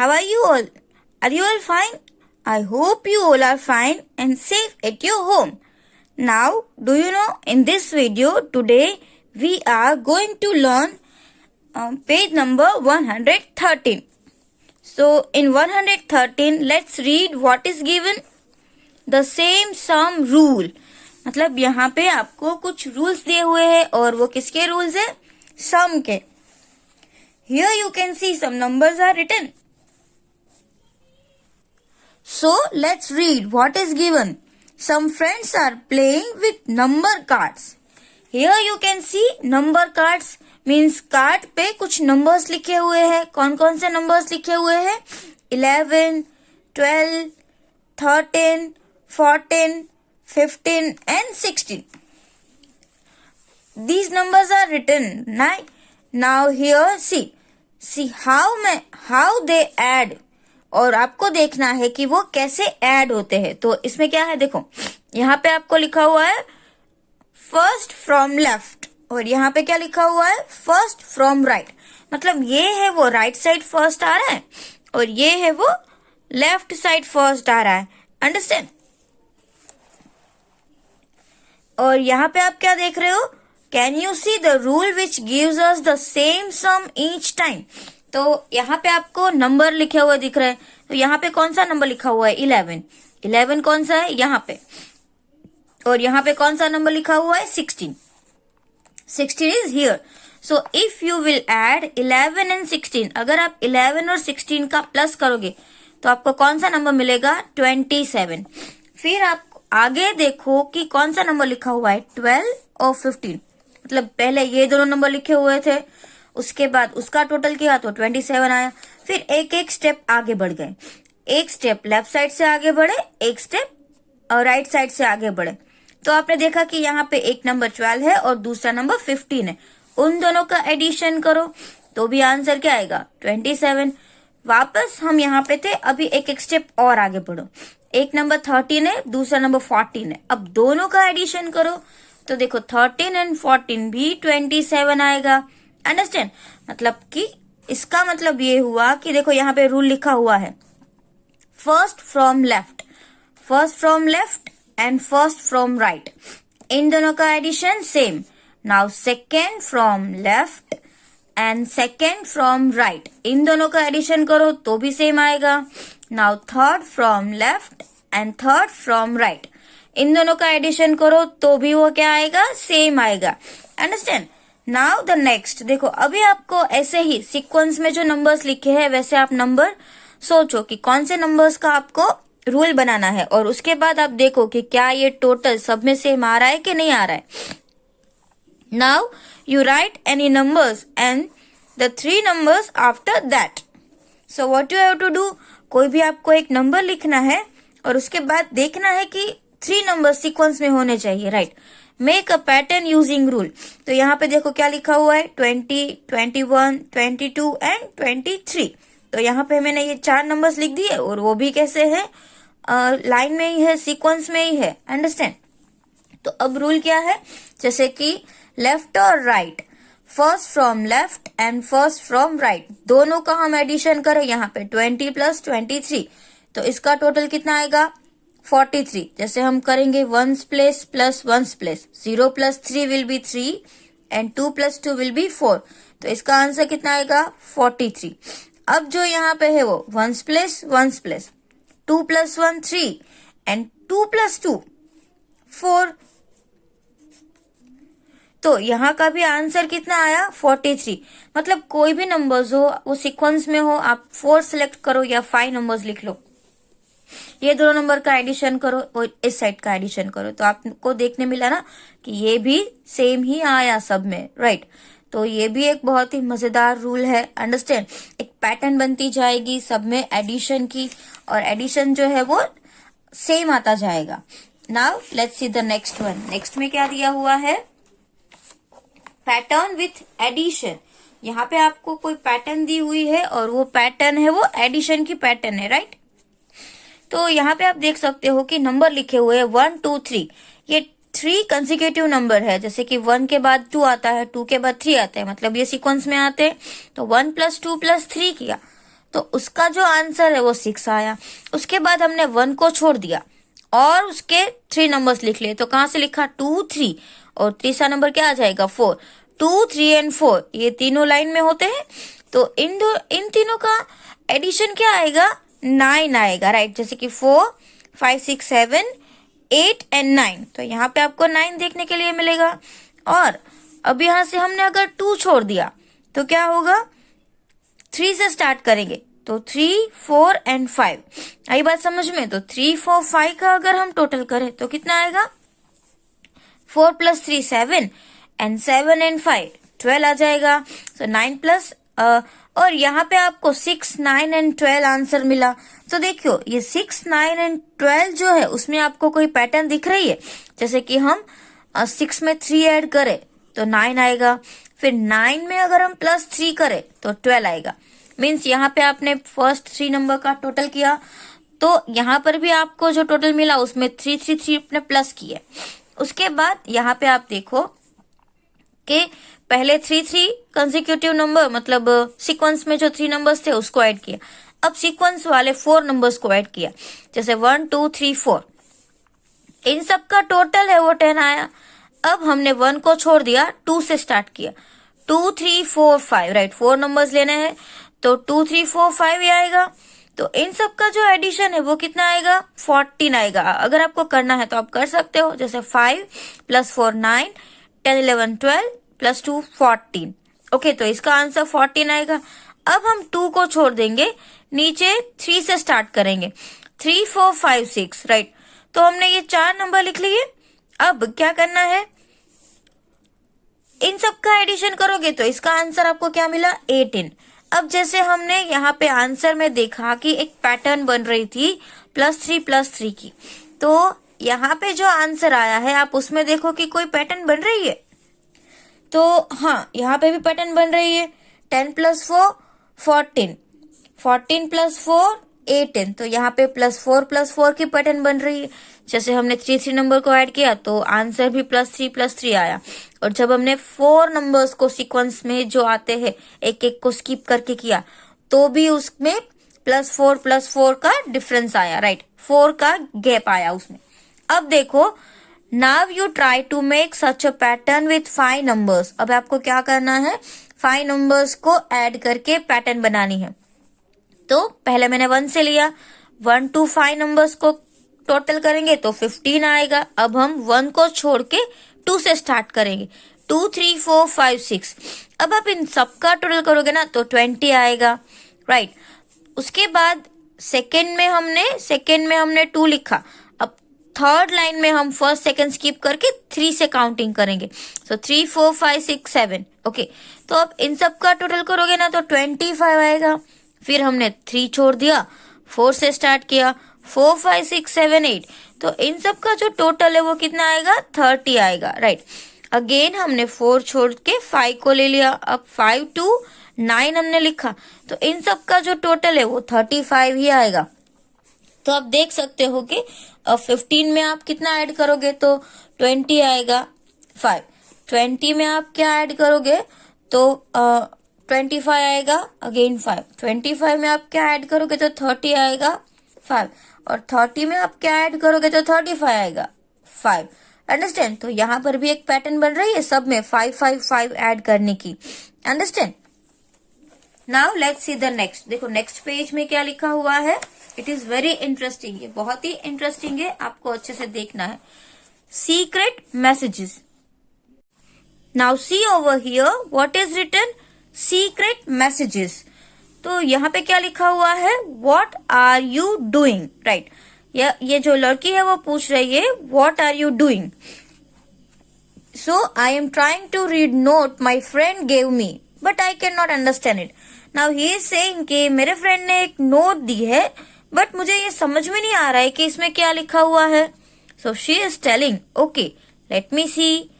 How are you all? Are you all fine? I hope you all are fine and safe at your home. Now, do you know, in this video today we are going to learn page number 113. So, in 113, let's read what is given. The same sum rule. मतलब यहाँ पे आपको कुछ rules दिए हुए हैं और वो किसके रूल्स है? सम के. Here you can see some numbers are written. So let's read what is given. Some friends are playing with number cards. Here you can see number cards means card पे कुछ नंबर्स लिखे हुए हैं. कौन कौन से नंबर्स लिखे हुए हैं? 11, 12, 13, 14, 15 and 16. These numbers are written. Now here see how they add. और आपको देखना है कि वो कैसे ऐड होते हैं. तो इसमें क्या है देखो, यहाँ पे आपको लिखा हुआ है फर्स्ट फ्रॉम लेफ्ट और यहाँ पे क्या लिखा हुआ है? First from right. मतलब ये है वो राइट साइड फर्स्ट आ रहा है और ये है वो लेफ्ट साइड फर्स्ट आ रहा है. अंडरस्टैंड? और यहाँ पे आप क्या देख रहे हो? Can you see the rule which gives us the same sum each time. तो यहाँ पे आपको नंबर लिखे हुए दिख रहे हैं. तो यहाँ पे कौन सा नंबर लिखा हुआ है? 11. 11 कौन सा है? यहाँ पे. और यहाँ पे कौन सा नंबर लिखा हुआ है? 16. 16 is here. So if you will add 11 and 16, अगर आप 11 और 16 का प्लस करोगे तो आपको कौन सा नंबर मिलेगा? 27. फिर आप आगे देखो कि कौन सा नंबर लिखा हुआ है? 12 और 15. मतलब पहले ये दोनों नंबर लिखे हुए थे, उसके बाद उसका टोटल किया तो 27 आया. फिर एक एक स्टेप आगे बढ़ गए. एक स्टेप लेफ्ट साइड से आगे बढ़े, एक स्टेप और राइट साइड से आगे बढ़े. तो आपने देखा कि यहाँ पे एक नंबर 12 है और दूसरा नंबर 15 है. उन दोनों का एडिशन करो तो भी आंसर क्या आएगा? 27. वापस हम यहाँ पे थे, अभी एक एक स्टेप और आगे बढ़ो. एक नंबर 13 है, दूसरा नंबर 14 है. अब दोनों का एडिशन करो तो देखो 13 एंड 14 भी 27 आएगा. अंडरस्टैंड? मतलब कि इसका मतलब ये हुआ कि देखो यहाँ पे रूल लिखा हुआ है first from left and first from right. इन दोनों का addition same. Now second from left and second from right. इन दोनों का एडिशन करो तो भी सेम आएगा. Now third from left and third from right. इन दोनों का एडिशन करो तो भी वो क्या आएगा? सेम आएगा. अंडरस्टैंड? Now the next. देखो अभी आपको ऐसे ही सीक्वेंस में जो नंबर्स लिखे हैं वैसे आप नंबर सोचो कि कौन से नंबर्स का आपको रूल बनाना है और उसके बाद आप देखो कि क्या ये टोटल सब में सेम आ रहा है कि नहीं आ रहा है. Now you write any numbers and the 3 numbers after that. So what you have to do, कोई भी आपको एक नंबर लिखना है और उसके बाद देखना है कि 3 नंबर सीक्वेंस में होने चाहिए. Right? Make a pattern using rule. तो यहाँ पे देखो क्या लिखा हुआ है? 20, 21, 22 एंड 23. तो यहाँ पे मैंने ये 4 नंबर्स लिख दिए और वो भी कैसे है? लाइन में ही है, सीक्वेंस में ही है. अंडरस्टैंड? तो अब रूल क्या है? जैसे कि लेफ्ट और right, first from left and first from right, दोनों का हम एडिशन करें. यहाँ पे 20 प्लस 23 तो इसका टोटल कितना आएगा? 43. जैसे हम करेंगे 1's place plus 1's place, 0 plus 3 will be 3 and 2 plus 2 will be 4. तो इसका आंसर कितना आएगा? 43. अब जो यहाँ पे है वो 1's place, 2 plus 1 3 and 2 plus 2 4. तो यहाँ का भी आंसर कितना आया? 43. मतलब कोई भी नंबर्स हो वो सीक्वेंस में हो, आप 4 सिलेक्ट करो या 5 नंबर्स लिख लो. ये दोनों नंबर का एडिशन करो और इस साइड का एडिशन करो तो आपको देखने मिला ना कि ये भी सेम ही आया सब में. राइट? तो ये भी एक बहुत ही मजेदार रूल है. अंडरस्टैंड? एक पैटर्न बनती जाएगी सब में एडिशन की और एडिशन जो है वो सेम आता जाएगा. Now let's see the next one. Next में क्या दिया हुआ है? Pattern with addition. यहाँ पे आपको कोई पैटर्न दी हुई है और वो पैटर्न है वो एडिशन की पैटर्न है. राइट? तो यहाँ पे आप देख सकते हो कि नंबर लिखे हुए हैं 1, 2, 3. ये 3 कंसेक्यूटिव नंबर है. जैसे कि 1 के बाद 2 आता है, 2 के बाद 3 आता है, मतलब ये सीक्वेंस में आते हैं. तो 1 प्लस 2 प्लस 3 किया तो उसका जो आंसर है वो 6 आया। उसके बाद हमने 1 को छोड़ दिया और उसके 3 नंबर्स लिख लिए। तो कहाँ से लिखा? 2, 3 और तीसरा नंबर क्या आ जाएगा? 4। 2, 3 एंड 4 ये तीनों लाइन में होते हैं, तो इन तीनों का एडिशन क्या आएगा? 9 आएगा, राइट। जैसे कि 4, 5, 6, 7, 8 एंड 9, तो यहाँ पे आपको 9 देखने के लिए मिलेगा। और अब यहाँ से हमने अगर 2 छोड़ दिया तो क्या होगा? 3 से स्टार्ट करेंगे, तो 3, 4 एंड 5 आई बात समझ में? तो 3, 4, 5 का अगर हम टोटल करें तो कितना आएगा? 4 + 3 7 एंड 7 एंड 5 12 आ जाएगा। तो 9 प्लस और यहाँ पे आपको 6, 9 एंड 12 आंसर मिला। तो देखियो ये 6, 9 एंड 12 जो है उसमें आपको कोई पैटर्न दिख रही है? जैसे कि हम 6 में 3 ऐड करें तो 9 आएगा, फिर 9 में अगर हम +3 करें तो 12 आएगा। मीन्स यहाँ पे आपने फर्स्ट 3 नंबर का टोटल किया, तो यहाँ पर भी आपको जो टोटल मिला उसमें 3, 3, 3 अपने प्लस किए। उसके बाद यहाँ पे आप देखो कि पहले 3, 3 कंसेक्यूटिव नंबर, मतलब सीक्वेंस में जो 3 नंबर्स थे उसको ऐड किया। अब सीक्वेंस वाले 4 नंबर्स को ऐड किया, जैसे 1, 2, 3, 4, इन सब का टोटल है वो 10 आया। अब हमने 1 को छोड़ दिया, 2 से स्टार्ट किया, 2, 3, 4, 5, राइट। 4 नंबर्स लेने हैं तो 2, 3, 4, 5 ही आएगा। तो इन सब का जो एडिशन है वो कितना आएगा? 14 आएगा। अगर आपको करना है तो आप कर सकते हो, जैसे 5 + 4 9, 10, 11, 12 + 2 14। ओके, तो इसका आंसर 14 आएगा। अब हम 2 को छोड़ देंगे, नीचे 3 से स्टार्ट करेंगे, 3, 4, 5, 6, राइट। तो हमने ये 4 नंबर लिख लिए। अब क्या करना है? इन सब का एडिशन करोगे तो इसका आंसर आपको क्या मिला? 18। अब जैसे हमने यहाँ पे आंसर में देखा कि एक पैटर्न बन रही थी +3 + 3 की, तो यहाँ पे जो आंसर आया है आप उसमें देखो कि कोई पैटर्न बन रही है। तो हाँ, यहाँ पे भी पैटर्न बन रही है। 10 + 4 14, 14 + 4 18, तो यहाँ पे +4 + 4 की पैटर्न बन रही है। जैसे हमने 3, 3 नंबर को ऐड किया तो आंसर भी +3 + 3 आया। और जब हमने 4 नंबर्स को सीक्वेंस में जो आते हैं एक एक को स्किप करके किया तो भी उसमें +4 + 4 का डिफरेंस आया, राइट। 4 का गैप आया उसमें। अब देखो, now you try to make such a pattern with 5 numbers. अब आपको क्या करना है? 5 नंबर्स को ऐड करके पैटर्न बनानी है। तो पहले मैंने 1 से लिया, 1 to 5 नंबर्स को टोटल करेंगे तो 15 आएगा। अब हम 1 को छोड़ के 2 से स्टार्ट करेंगे, 2, 3, 4, 5, 6। अब आप इन सबका टोटल करोगे ना तो 20 आएगा, राइट। उसके बाद सेकेंड में हमने 2 लिखा। अब थर्ड लाइन में हम फर्स्ट सेकेंड स्किप करके 3 से काउंटिंग करेंगे, तो 3, 4, 5, 6, 7। ओके, तो अब इन सबका टोटल करोगे ना तो 25 आएगा। फिर हमने 3 छोड़ दिया, 4 से स्टार्ट किया, 4, 5, 6, 7, 8, तो इन सब का जो टोटल है वो कितना आएगा? 30 आएगा, राइट। अगेन हमने 4 छोड़ के 5 को ले लिया। अब 5 to 9 हमने लिखा, तो इन सब का जो टोटल है वो 35 ही आएगा। तो आप देख सकते हो कि 15 में आप कितना ऐड करोगे तो 20 आएगा, 5। 20 में आप क्या ऐड करोगे तो 25 आएगा, अगेन 5। 25 में आप क्या ऐड करोगे तो 30 आएगा, 5। और 30 में आप क्या ऐड करोगे तो 35 आएगा, 5। अंडरस्टैंड? तो यहाँ पर भी एक पैटर्न बन रही है सब में 5, 5, 5 ऐड करने की। Understand? Now let's see the next. देखो नेक्स्ट पेज में क्या लिखा हुआ है। इट इज वेरी इंटरेस्टिंग, ये बहुत ही इंटरेस्टिंग है, आपको अच्छे से देखना है। Secret messages. Now see over here what is written, secret messages. तो यहाँ पे क्या लिखा हुआ है? What are you doing, right. ये जो लड़की है वो पूछ रही है what are you doing. So I am trying to read note my friend gave me but I can not understand it. Now he is saying कि मेरे फ्रेंड ने एक नोट दी है बट मुझे ये समझ में नहीं आ रहा है कि इसमें क्या लिखा हुआ है। So she is telling okay let me see,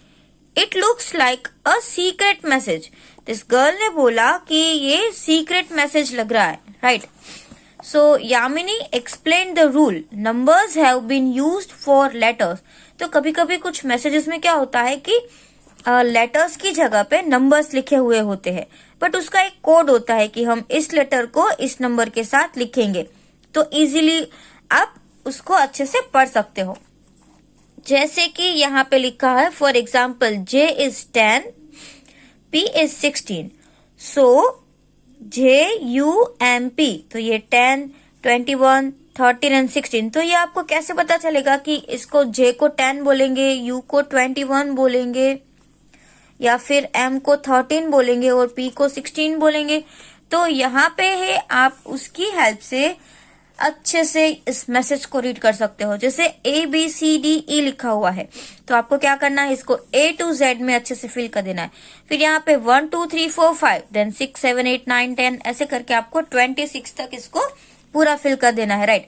it looks like a secret message. इस गर्ल ने बोला कि ये सीक्रेट मैसेज लग रहा है, right. So Yamini explain the rule, numbers have been used for letters. तो कभी कभी कुछ मैसेजेस में क्या होता है कि लेटर्स की जगह पे नंबर्स लिखे हुए होते हैं, बट उसका एक कोड होता है कि हम इस लेटर को इस नंबर के साथ लिखेंगे, तो इजीली आप उसको अच्छे से पढ़ सकते हो। जैसे कि यहाँ पे लिखा है for example J is 10, P is 16, so JUMP, तो ये 10, 21, 13 एंड 16। तो ये आपको कैसे पता चलेगा कि इसको J को 10 बोलेंगे, U को 21 बोलेंगे, या फिर M को 13 बोलेंगे और P को 16 बोलेंगे। तो यहाँ पे है आप उसकी हेल्प से अच्छे से इस मैसेज को रीड कर सकते हो। जैसे ABCDE लिखा हुआ है, तो आपको क्या करना है, इसको A to Z में अच्छे से फिल कर देना है। फिर यहाँ पे 1 2 3 4 5 देन 6 7 8 9 10 ऐसे करके आपको 26 तक इसको पूरा फिल कर देना है, राइट।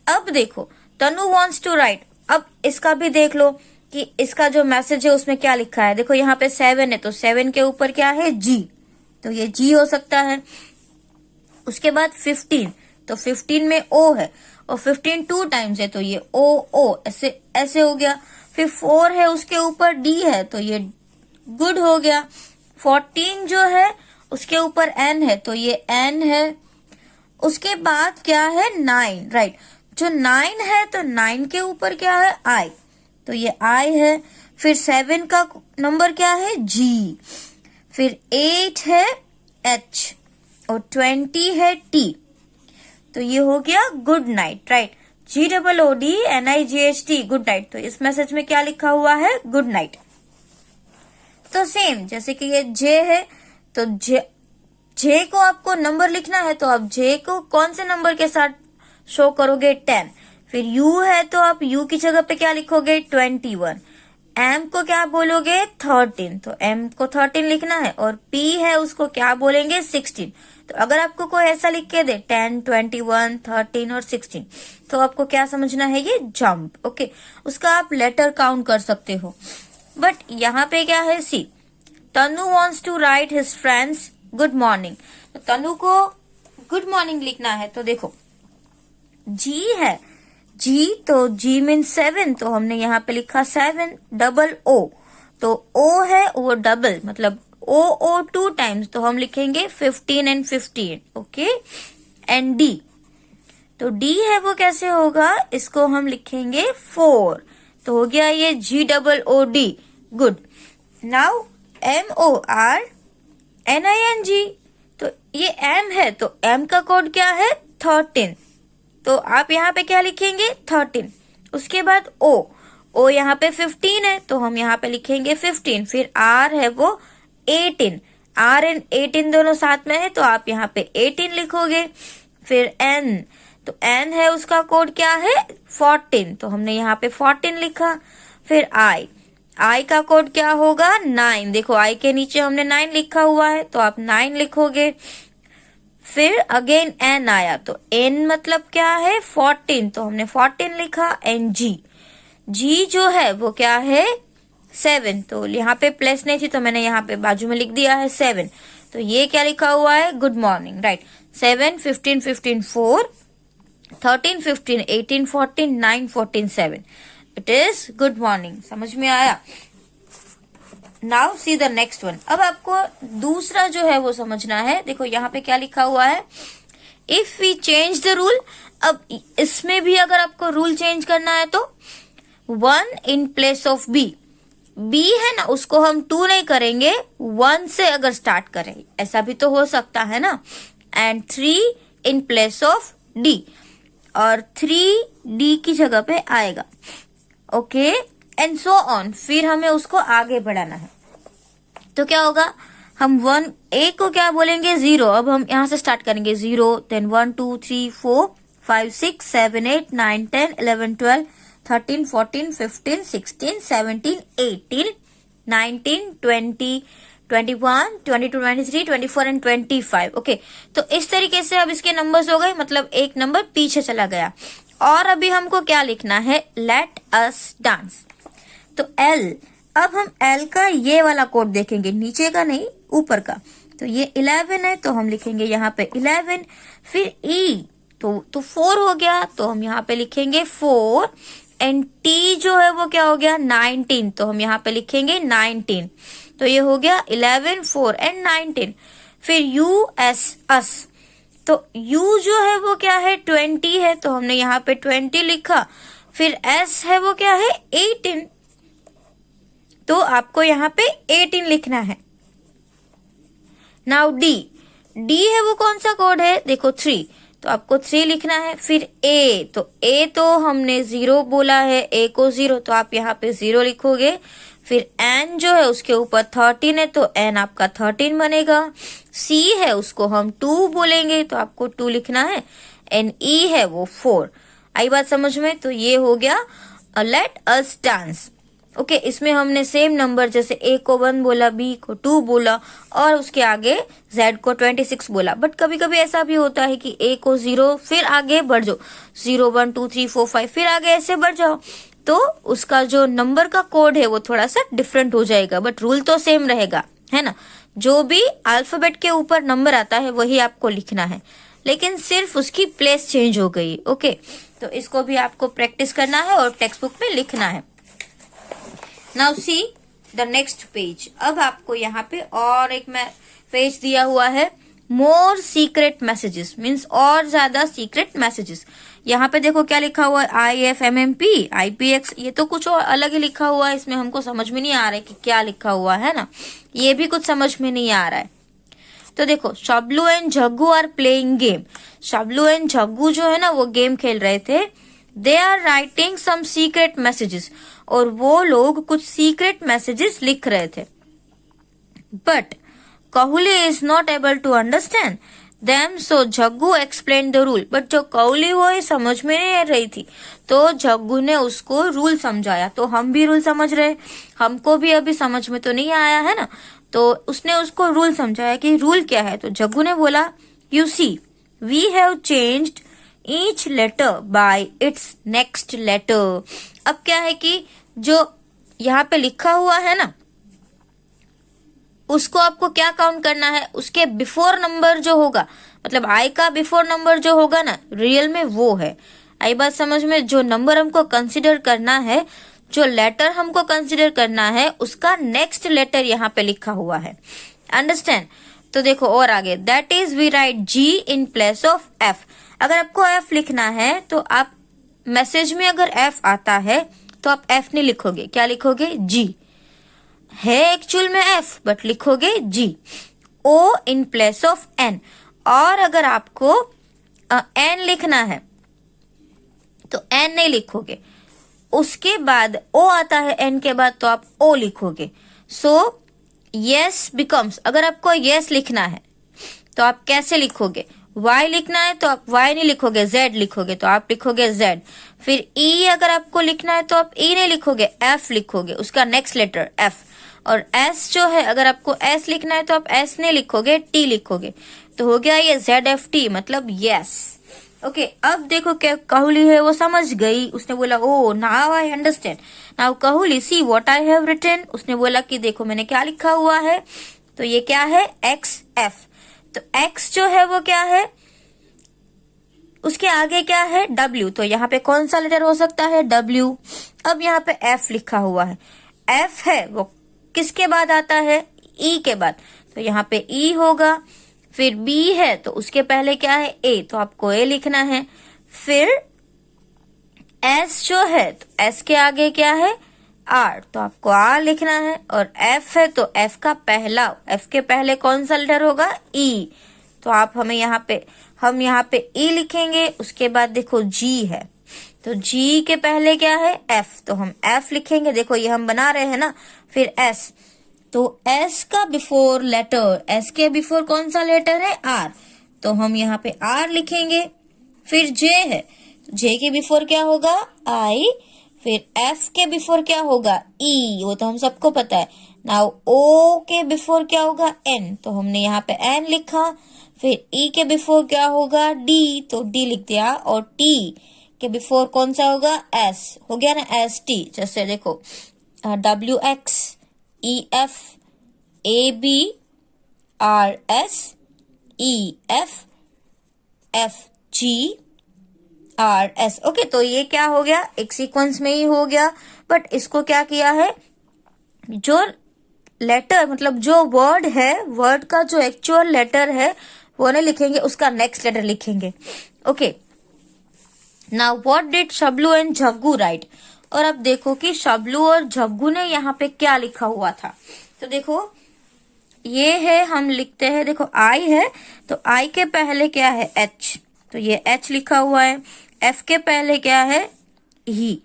अब देखो तनु वॉन्ट्स टू राइट, अब इसका भी देख लो कि इसका जो मैसेज है उसमें क्या लिखा है। देखो यहाँ पे 7 है, तो 7 के ऊपर क्या है, G, तो ये G हो सकता है। उसके बाद 15, तो 15 में O है, और 15 2 टाइम्स है, तो ये O ऐसे ऐसे हो गया। फिर 4 है, उसके ऊपर D है, तो ये गुड हो गया। 14 जो है उसके ऊपर N है, तो ये N है। उसके बाद क्या है, 9, राइट। जो 9 है, तो 9 के ऊपर क्या है, I, तो ये I है। फिर 7 का नंबर क्या है, G। फिर 8 है H, और 20 है T, तो ये हो गया good night, right. GOODNIGHT, good night. तो इस मैसेज में क्या लिखा हुआ है, गुड नाइट। तो सेम जैसे कि ये J है, तो J को आपको नंबर लिखना है, तो आप J को कौन से नंबर के साथ शो करोगे, 10। फिर U है, तो आप U की जगह पे क्या लिखोगे, 21। M को क्या बोलोगे, 13, तो M को 13 लिखना है। और P है, उसको क्या बोलेंगे, 16। तो अगर आपको कोई ऐसा लिख के दे 10, 21, 13 और 16, तो आपको क्या समझना है, ये जंप, ओके। उसका आप लेटर काउंट कर सकते हो। बट यहाँ पे क्या है, see, Tanu wants to write his friends good morning, तो तनु को गुड मॉर्निंग लिखना है। तो देखो G है, G, तो G मीन्स 7, तो हमने यहाँ पे लिखा 7, डबल O, तो O है वो डबल, मतलब O 2 टाइम्स, तो हम लिखेंगे 15 एंड 15, ओके। एंड D, तो D है वो कैसे होगा, इसको हम लिखेंगे 4, तो हो गया ये GOOD, गुड। नाउ MORNING, तो ये M है, तो M का कोड क्या है, 13, तो आप यहाँ पे क्या लिखेंगे, 13। उसके बाद O यहाँ पे 15 है, तो हम यहाँ पे लिखेंगे 15। फिर R है वो 18, R एंड 18 दोनों साथ में है, तो आप यहाँ पे 18 लिखोगे। फिर N, तो N है, उसका कोड क्या है, 14, तो हमने यहाँ पे 14 लिखा। फिर I का कोड क्या होगा, 9, देखो I के नीचे हमने 9 लिखा हुआ है, तो आप 9 लिखोगे। फिर अगेन N आया, तो N मतलब क्या है, 14, तो हमने 14 लिखा। एंड G जो है वो क्या है, 7, तो यहाँ पे प्लस नहीं थी, तो मैंने यहाँ पे बाजू में लिख दिया है 7, तो ये क्या लिखा हुआ है, good morning, right. 7, 15, 15, 4, 13, 15, 18, 14, 9, 14, 7, it is good morning. समझ में आया। Now see the next one. अब आपको दूसरा जो है वो समझना है। देखो यहाँ पे क्या लिखा हुआ है, if we change the rule. अब इसमें भी अगर आपको रूल चेंज करना है तो 1 इन प्लेस ऑफ B है ना, उसको हम 2 नहीं करेंगे, 1 से अगर स्टार्ट करें, ऐसा भी तो हो सकता है ना। And 3 in place of D, और 3D की जगह पे आएगा, ओके, एंड सो ऑन। फिर हमें उसको आगे बढ़ाना है, तो क्या होगा, हम 1 A को क्या बोलेंगे, 0। अब हम यहाँ से स्टार्ट करेंगे 0, देन 1 2 3 4 5 6 7 8 9 10 11 12 13 14 15 16 17 18 19 20 21 22 23 24 एंड 25, ओके। तो इस तरीके से अब इसके नंबर्स हो गए, मतलब एक नंबर पीछे चला गया। और अभी हमको क्या लिखना है, लेट अस डांस, तो L। अब हम L का ये वाला कोड देखेंगे, नीचे का नहीं, ऊपर का। तो ये 11 है, तो हम लिखेंगे यहाँ पे 11। फिर E, तो 4 हो गया, तो हम यहाँ पे लिखेंगे 4। एंड T जो है वो क्या हो गया, 19, तो हम यहाँ पे लिखेंगे 19। तो ये हो गया 11, 4 एंड 19। फिर यू एस अस, तो यू जो है वो क्या है 20 है, तो हमने यहाँ पे 20 लिखा। फिर एस है वो क्या है 18, तो आपको यहाँ पे 18 लिखना है। नाउ डी, डी है वो कौन सा कोड है, देखो 3, तो आपको 3 लिखना है। फिर ए, तो ए तो हमने 0 बोला है, ए को 0, तो आप यहाँ पे 0 लिखोगे। फिर एन जो है उसके ऊपर 13 है, तो एन आपका 13 बनेगा। सी है उसको हम 2 बोलेंगे, तो आपको 2 लिखना है। एन ई है वो 4। आई बात समझ में? तो ये हो गया लेट अस डांस। ओके, इसमें हमने सेम नंबर जैसे ए को 1 बोला, बी को 2 बोला और उसके आगे जेड को 26 बोला। बट कभी कभी ऐसा भी होता है कि ए को 0, फिर आगे बढ़ जाओ 0 1 2 3 4 5, फिर आगे ऐसे बढ़ जाओ, तो उसका जो नंबर का कोड है वो थोड़ा सा डिफरेंट हो जाएगा, बट रूल तो सेम रहेगा, है ना। जो भी अल्फाबेट के ऊपर नंबर आता है वही आपको लिखना है, लेकिन सिर्फ उसकी प्लेस चेंज हो गई। ओके, तो इसको भी आपको प्रैक्टिस करना है और टेक्स्ट बुक में लिखना है। Now see the next page. अब आपको यहाँ पे और एक पेज दिया हुआ है, मोर सीक्रेट मैसेजेस, मीन्स और ज्यादा सीक्रेट मैसेजेस। यहाँ पे देखो क्या लिखा हुआ है, IFMMP IPX, ये तो कुछ और अलग ही लिखा हुआ है, इसमें हमको समझ में नहीं आ रहा है कि क्या लिखा हुआ है ना, ये भी कुछ समझ में नहीं आ रहा है। तो देखो, Shablu and Jaggu are playing game. Shablu and Jaggu जो है ना वो गेम खेल रहे थे। They are writing some secret messages, और वो लोग कुछ सीक्रेट मैसेजेस लिख रहे थे। But Kahuli is not able to understand them, so Jaggu explain the rule. But जो काहुली वो ये समझ में नहीं आ रही थी, तो जग्गू ने उसको रूल समझाया। तो हम भी रूल समझ रहे, हमको भी अभी समझ में तो नहीं आया है ना, तो उसने उसको रूल समझाया कि रूल क्या है। तो जग्गू ने बोला, you see we have changed each letter by its next letter. अब क्या है कि जो यहाँ पे लिखा हुआ है ना, उसको आपको क्या काउंट करना है, उसके बिफोर नंबर जो होगा, मतलब आई का बिफोर नंबर जो होगा ना रियल में वो है। आई बात समझ में? जो नंबर हमको कंसिडर करना है, जो लेटर हमको कंसिडर करना है, उसका नेक्स्ट लेटर यहाँ पे लिखा हुआ है। अंडरस्टैंड? तो देखो और आगे, that is we write G in place of F. अगर आपको एफ लिखना है तो आप मैसेज में अगर एफ आता है तो आप एफ नहीं लिखोगे, क्या लिखोगे, जी है एक्चुअल में एफ, बट लिखोगे जी। ओ इन प्लेस ऑफ एन, और अगर आपको एन लिखना है तो एन नहीं लिखोगे, उसके बाद ओ आता है एन के बाद, तो आप ओ लिखोगे। सो यस बिकम्स, अगर आपको यस लिखना है तो आप कैसे लिखोगे, y लिखना है तो आप y नहीं लिखोगे, z लिखोगे, तो आप लिखोगे z। फिर e अगर आपको लिखना है तो आप e नहीं लिखोगे, f लिखोगे, उसका नेक्स्ट लेटर f। और s जो है, अगर आपको s लिखना है तो आप s नहीं लिखोगे, t लिखोगे। तो हो गया ये ZFT, मतलब यस। ओके, अब देखो क्या काहुली है वो समझ गई, उसने बोला oh now I understand. Now Kahuli see what I have written, उसने बोला कि देखो मैंने क्या लिखा हुआ है, तो ये क्या है XF। तो x जो है वो क्या है, उसके आगे क्या है W, तो यहाँ पे कौन सा लेटर हो सकता है, W। अब यहाँ पे F लिखा हुआ है, F है वो किसके बाद आता है, E के बाद, तो यहाँ पे E होगा। फिर B है तो उसके पहले क्या है A, तो आपको A लिखना है। फिर S जो है तो S के आगे क्या है R, तो आपको R लिखना है। और F है तो F के पहले कौन सा लेटर होगा, E, तो आप हम यहाँ पे E लिखेंगे। उसके बाद देखो G है, तो G के पहले क्या है F, तो हम F लिखेंगे। देखो ये हम बना रहे हैं ना। फिर S, तो S का बिफोर लेटर, S के बिफोर कौन सा लेटर है R, तो हम यहाँ पे R लिखेंगे। फिर J है, J के बिफोर क्या होगा I। फिर F के बिफोर क्या होगा E, वो तो हम सबको पता है। नाउ O के बिफोर क्या होगा N, तो हमने यहाँ पे N लिखा। फिर E के बिफोर क्या होगा D, तो D लिख दिया। और T के बिफोर कौन सा होगा S, हो गया ना ST। जैसे देखो WX EF AB RS EF FG RS। Okay, तो ये क्या हो गया, एक सीक्वेंस में ही हो गया। बट इसको क्या किया है, जो लेटर मतलब जो वर्ड है, वर्ड का जो एक्चुअल लेटर है वो नहीं लिखेंगे, उसका नेक्स्ट लेटर लिखेंगे। Okay, now what did Shablu and Jaggu write. और अब देखो कि शबलू और जग्गू ने यहाँ पे क्या लिखा हुआ था। तो देखो ये है, हम लिखते हैं, देखो आई है तो आई के पहले क्या है, एच, तो ये एच लिखा हुआ है। एफ के पहले क्या है, ही,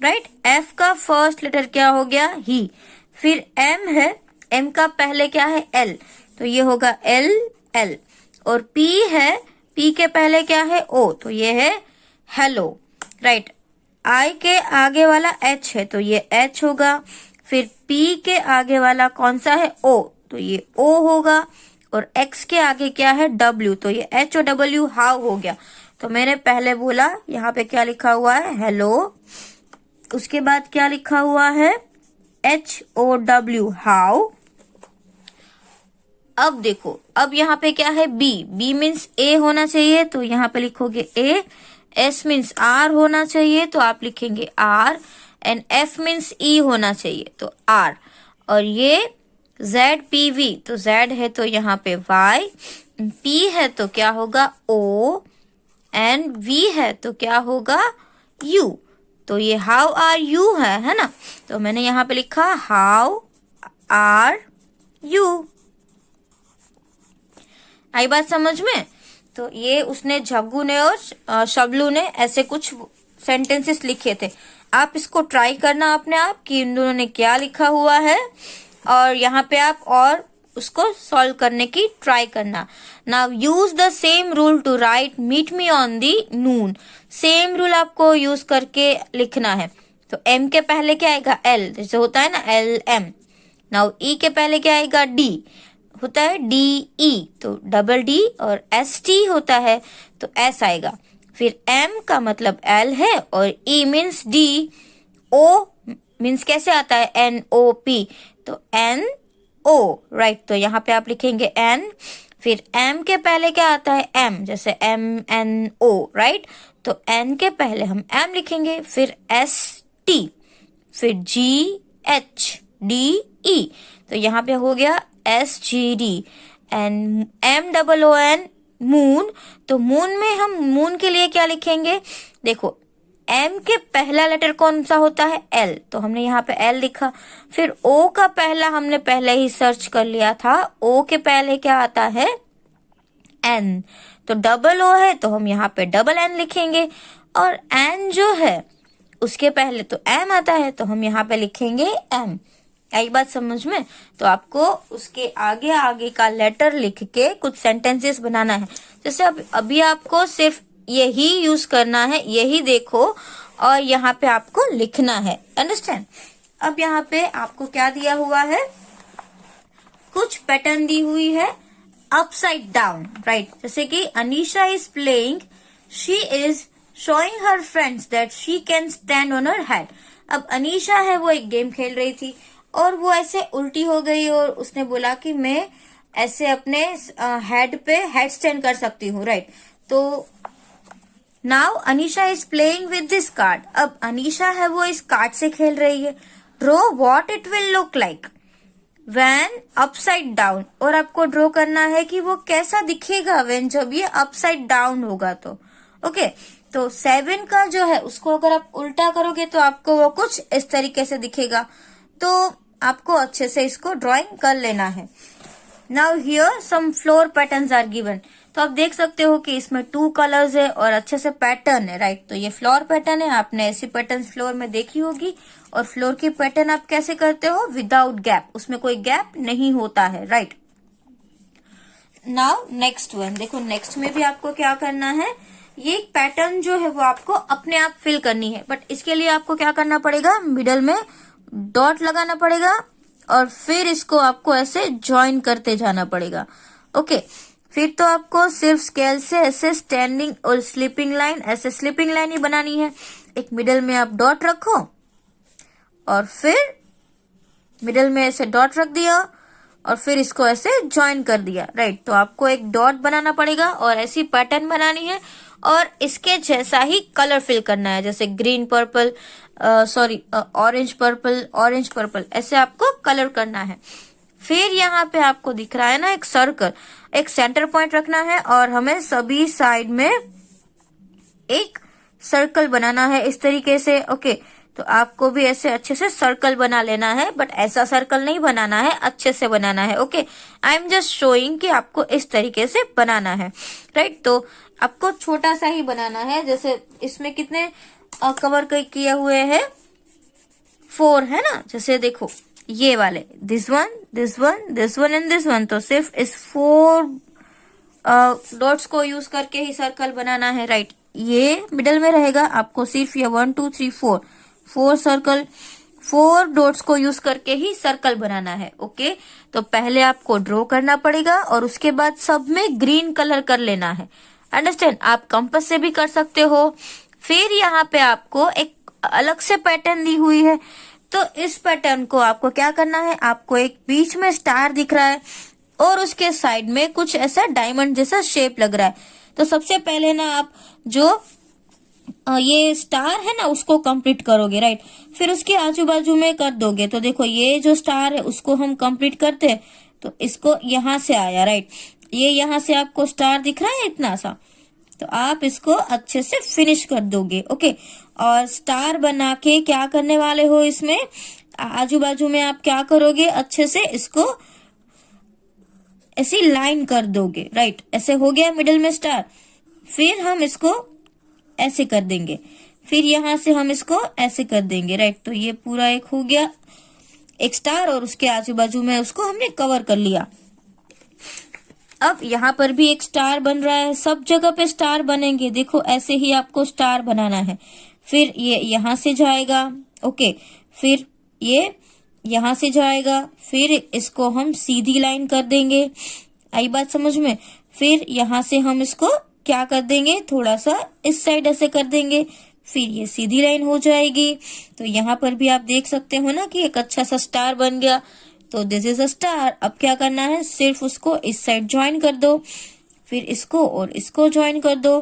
राइट। एफ का फर्स्ट लेटर क्या हो गया, ही। फिर एम है, एम का पहले क्या है, एल, तो ये होगा एल, एल। और पी है, पी के पहले क्या है, ओ, तो ये है हेलो, राइट। आई के आगे वाला एच है तो ये एच होगा। फिर पी के आगे वाला कौन सा है, ओ, तो ये ओ होगा। और एक्स के आगे क्या है, डब्ल्यू, तो ये एच ओ डब्ल्यू, हाउ हो गया। तो मैंने पहले बोला यहाँ पे क्या लिखा हुआ है, हेलो। उसके बाद क्या लिखा हुआ है, एच ओ डब्ल्यू, हाउ। अब देखो, अब यहाँ पे क्या है, बी, बी मीन्स ए होना चाहिए तो यहाँ पे लिखोगे ए। एस मीन्स आर होना चाहिए तो आप लिखेंगे R. And F means E होना चाहिए तो आर। और ये जेड पी वी, तो जेड है तो यहाँ पे वाई, पी है तो क्या होगा, ओ, एंड वी है तो क्या होगा, यू। तो ये हाउ आर यू है ना। तो मैंने यहाँ पे लिखा हाउ आर यू। आई बात समझ में। तो ये उसने, जग्गू ने और शबलू ने ऐसे कुछ सेंटेंसेस लिखे थे। आप इसको ट्राई करना अपने आप कि इन दोनों ने क्या लिखा हुआ है, और यहाँ पे आप और उसको सॉल्व करने की ट्राई करना। Now use the same rule to write meet me on the noon. Same rule आपको यूज करके लिखना है। तो एम के पहले क्या आएगा, एल, जैसे होता है ना एल एम। नाउ ई के पहले क्या आएगा, डी, होता है डी ई, तो डबल डी। और एस टी होता है तो एस आएगा। फिर एम का मतलब एल है और E means D. O means कैसे आता है, एन ओ पी, तो एन ओ, राइट। तो यहाँ पे आप लिखेंगे एन। फिर एम के पहले क्या आता है, एम, जैसे एम एन ओ, राइट। तो एन के पहले हम एम लिखेंगे। फिर एस टी, फिर जी एच डी ई, तो यहाँ पे हो गया S G D. And M double O N, moon, तो मून में हम मून के लिए क्या लिखेंगे, देखो एम के पहला लेटर कौन सा होता है, एल, तो हमने यहाँ पे एल लिखा। फिर ओ का पहला हमने पहले ही सर्च कर लिया था, ओ के पहले क्या आता है, एन, तो डबल ओ है तो हम यहाँ पे डबल एन लिखेंगे। और एन जो है उसके पहले तो एम आता है तो हम यहाँ पे लिखेंगे एम। आई बात समझ में। तो आपको उसके आगे आगे का लेटर लिख के कुछ सेंटेंसेस बनाना है। जैसे अभी आपको सिर्फ यही यूज करना है, यही देखो और यहाँ पे आपको लिखना है, अंडरस्टैंड। अब यहाँ पे आपको क्या दिया हुआ है, कुछ पैटर्न दी हुई है अपसाइड डाउन, राइट। जैसे कि Anisha is playing, she is showing her friends that she can stand on her head. अब अनीशा है वो एक गेम खेल रही थी और वो ऐसे उल्टी हो गई और उसने बोला कि मैं ऐसे अपने हेड पे हेड स्टैंड कर सकती हूँ, राइट। तो now Anisha is playing with this card. अब अनीशा है वो इस कार्ड से खेल रही है। Draw what it will look like when upside down. और आपको ड्रॉ करना है कि वो कैसा दिखेगा व्हेन, जब ये अपसाइड डाउन होगा तो। ओके, तो 7 का जो है उसको अगर आप उल्टा करोगे तो आपको वो कुछ इस तरीके से दिखेगा। तो आपको अच्छे से इसको ड्राइंग कर लेना है। Now here some floor patterns are given. तो आप देख सकते हो कि इसमें 2 कलर्स है और अच्छे से पैटर्न है, राइट। तो ये फ्लोर पैटर्न है, आपने ऐसी पैटर्न फ्लोर में देखी होगी। और फ्लोर की पैटर्न आप कैसे करते हो, विदाउट गैप, उसमें कोई गैप नहीं होता है, राइट। नाउ नेक्स्ट वन देखो, नेक्स्ट में भी आपको क्या करना है, ये पैटर्न जो है वो आपको अपने आप फिल करनी है। बट इसके लिए आपको क्या करना पड़ेगा, मिडल में डॉट लगाना पड़ेगा और फिर इसको आपको ऐसे ज्वाइन करते जाना पड़ेगा। ओके, फिर तो आपको सिर्फ स्केल से ऐसे स्टैंडिंग और स्लीपिंग लाइन, ऐसे स्लीपिंग लाइन ही बनानी है। एक मिडल में आप डॉट रखो और फिर मिडल में ऐसे डॉट रख दिया और फिर इसको ऐसे ज्वाइन कर दिया, राइट। तो आपको एक डॉट बनाना पड़ेगा और ऐसी पैटर्न बनानी है और इसके जैसा ही कलर फिल करना है, जैसे ग्रीन पर्पल, ऑरेंज पर्पल ऐसे आपको कलर करना है। फिर यहाँ पे आपको दिख रहा है ना एक सर्कल, एक सेंटर पॉइंट रखना है और हमें सभी साइड में एक सर्कल बनाना है इस तरीके से। ओके, तो आपको भी ऐसे अच्छे से सर्कल बना लेना है, बट ऐसा सर्कल नहीं बनाना है, अच्छे से बनाना है। Okay, I am just showing कि आपको इस तरीके से बनाना है, राइट। तो आपको छोटा सा ही बनाना है, जैसे इसमें कितने कवर किए हुए हैं, 4 है ना। जैसे देखो ये वाले, this one and this one, तो सिर्फ इस 4 डॉट्स को यूज करके ही सर्कल बनाना है, राइट। ये मिडल में रहेगा, आपको सिर्फ ये 1 2 3 4 सर्कल, 4 डॉट्स को यूज करके ही सर्कल बनाना है। ओके, तो पहले आपको ड्रॉ करना पड़ेगा और उसके बाद सब में ग्रीन कलर कर लेना है। अंडरस्टैंड? आप कंपास से भी कर सकते हो। फिर यहाँ पे आपको एक अलग से पैटर्न दी हुई है, तो इस पैटर्न को आपको क्या करना है, आपको एक बीच में स्टार दिख रहा है और उसके साइड में कुछ ऐसा डायमंड जैसा शेप लग रहा है। तो सबसे पहले ना आप जो ये स्टार है ना उसको कंप्लीट करोगे, राइट। फिर उसके आजू बाजू में कर दोगे। तो देखो ये जो स्टार है उसको हम कंप्लीट करते हैं, तो इसको यहां से आया, राइट। ये यहां से आपको स्टार दिख रहा है इतना सा, तो आप इसको अच्छे से फिनिश कर दोगे। ओके, और स्टार बना के क्या करने वाले हो, इसमें आजू बाजू में आप क्या करोगे, अच्छे से इसको ऐसी लाइन कर दोगे, राइट। ऐसे हो गया मिडिल में स्टार। फिर हम इसको ऐसे कर देंगे, फिर यहां से हम इसको ऐसे कर देंगे, राइट। तो ये पूरा एक हो गया एक स्टार और उसके आजू बाजू में उसको हमने कवर कर लिया। अब यहाँ पर भी एक स्टार बन रहा है, सब जगह पे स्टार बनेंगे। देखो ऐसे ही आपको स्टार बनाना है। फिर ये यहां से जाएगा, ओके, फिर ये यहां से जाएगा, फिर इसको हम सीधी लाइन कर देंगे। आई बात समझ में? फिर यहां से हम इसको क्या कर देंगे, थोड़ा सा इस साइड ऐसे कर देंगे, फिर ये सीधी लाइन हो जाएगी। तो यहाँ पर भी आप देख सकते हो ना कि एक अच्छा सा स्टार बन गया। तो दिस इज अ स्टार। अब क्या करना है, सिर्फ उसको इस साइड ज्वाइन कर दो, फिर इसको और इसको ज्वाइन कर दो,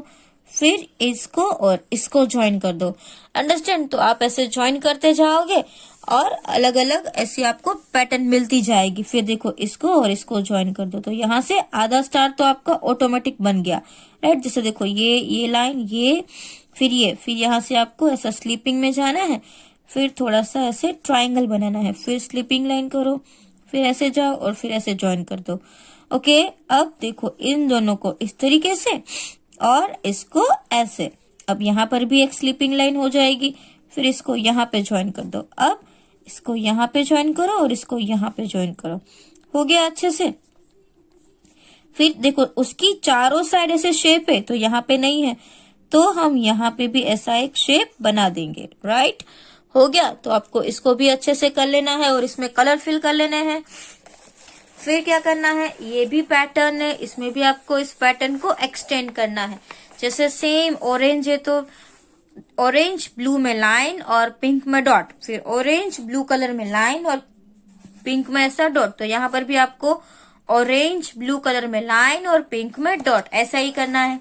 फिर इसको और इसको ज्वाइन कर दो। अंडरस्टैंड? तो आप ऐसे ज्वाइन करते जाओगे और अलग अलग ऐसी आपको पैटर्न मिलती जाएगी। फिर देखो इसको और इसको ज्वाइन कर दो, तो यहाँ से आधा स्टार तो आपका ऑटोमेटिक बन गया, राइट। जैसे देखो ये लाइन, ये फिर यहाँ से आपको ऐसा स्लीपिंग में जाना है, फिर थोड़ा सा ऐसे ट्राइंगल बनाना है, फिर स्लीपिंग लाइन करो, फिर ऐसे जाओ और फिर ऐसे ज्वाइन कर दो। ओके, अब देखो इन दोनों को इस तरीके से और इसको ऐसे। अब यहाँ पर भी एक स्लीपिंग लाइन हो जाएगी, फिर इसको यहाँ पे ज्वाइन कर दो। अब इसको यहाँ पे ज्वाइन करो और इसको यहाँ पे ज्वाइन करो। हो गया अच्छे से। फिर देखो उसकी चारों साइड ऐसे शेप है, तो यहाँ पे नहीं है, तो हम यहाँ पे भी ऐसा एक शेप बना देंगे, राइट। हो गया। तो आपको इसको भी अच्छे से कर लेना है और इसमें कलर फिल कर लेने हैं। फिर क्या करना है, ये भी पैटर्न है, इसमें भी आपको इस पैटर्न को एक्सटेंड करना है। जैसे सेम ऑरेंज है तो ऑरेंज ब्लू में लाइन और पिंक में डॉट, फिर ऑरेंज ब्लू कलर में लाइन और पिंक में ऐसा डॉट। तो यहाँ पर भी आपको ऑरेंज ब्लू कलर में लाइन और पिंक में डॉट, ऐसा ही करना है।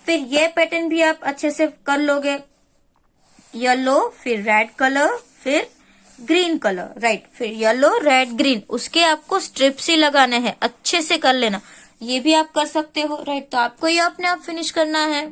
फिर ये पैटर्न भी आप अच्छे से कर लोगे। येलो, फिर रेड कलर, फिर ग्रीन कलर, राइट। फिर येलो रेड ग्रीन, उसके आपको स्ट्रिप्स ही लगाने हैं, अच्छे से कर लेना। ये भी आप कर सकते हो, राइट। तो आपको ये अपने आप फिनिश करना है।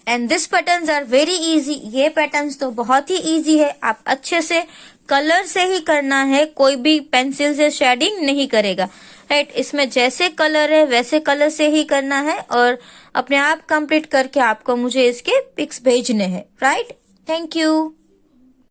And this patterns are very easy. ये पैटर्न्स तो बहुत ही इजी है, आप अच्छे से कलर से ही करना है, कोई भी पेंसिल से शेडिंग नहीं करेगा, राइट। इसमें जैसे कलर है वैसे कलर से ही करना है और अपने आप कंप्लीट करके आपको मुझे इसके पिक्स भेजने हैं, राइट। Thank you.